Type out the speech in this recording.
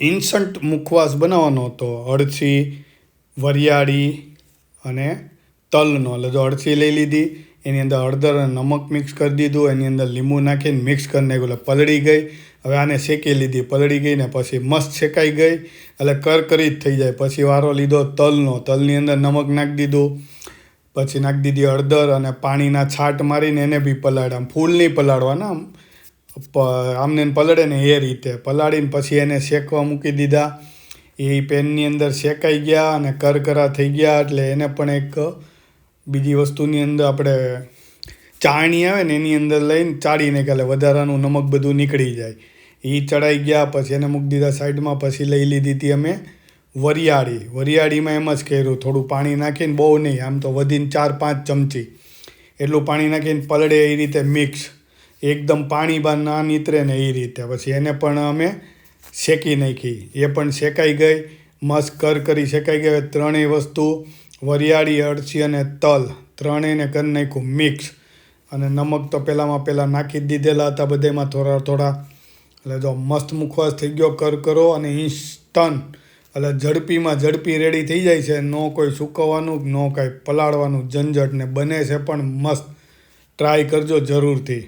Instant મુખવાસ બનાવવાનો હતો અળસી, વરિયાળી અને તલનો. એટલે જો અળસી લઈ લીધી, એની અંદર હળદર અને નમક મિક્સ કરી દીધું, એની અંદર લીંબુ નાખીને મિક્સ કરી નાખ્યું એટલે પલળી ગઈ. હવે આને શેકી લીધી, પલળી ગઈ ને પછી મસ્ત શેકાઈ ગઈ એટલે કરકરી જ થઈ જાય. પછી વારો લીધો તલનો, તલની અંદર નમક નાખી દીધું, પછી નાખી દીધી હળદર અને પાણીના છાંટ મારીને એને બી પલાળ્યા. ફૂલ નહીં પલાળવાના, આમને પલળે ને એ રીતે પલાળીને પછી એને શેકવા મૂકી દીધા. એ પેનની અંદર શેકાઈ ગયા અને કરકરા થઈ ગયા. એટલે એને પણ એક બીજી વસ્તુની અંદર આપણે ચાળણી આવે ને એની અંદર લઈને ચાળીને એટલે વધારાનું નમક બધું નીકળી જાય. એ ચડાઈ ગયા, પછી એને મૂકી દીધા સાઈડમાં. પછી લઈ લીધી હતી અમે વરિયાળી. વરિયાળીમાં એમ જ કર્યું, થોડું પાણી નાખીને, બહુ નહીં, આમ તો વધીને 4-5 ચમચી એટલું પાણી નાખીને પલળે એ રીતે મિક્સ, એકદમ પાણી બહાર ના નીતરે ને એ રીતે. પછી એને પણ અમે શેકી નાખી, એ પણ શેકાઈ ગઈ, મસ્ત કરકરી શેકાઈ ગઈ. ત્રણેય વસ્તુ વરિયાળી, અળસી અને તલ ત્રણેયને કરી નાખ્યું મિક્સ. અને નમક તો પહેલાં નાખી જ દીધેલા હતા બધામાં થોડા. એટલે જો મસ્ત મુખવાસ થઈ ગયો કરકરો અને ઇન્સ્ટન્ટ. એટલે ઝડપી રેડી થઈ જાય છે. ન કોઈ સૂકવવાનું, ન કાંઈ પલાળવાનું ઝંઝટ, ને બને છે પણ મસ્ત. ટ્રાય કરજો જરૂરથી.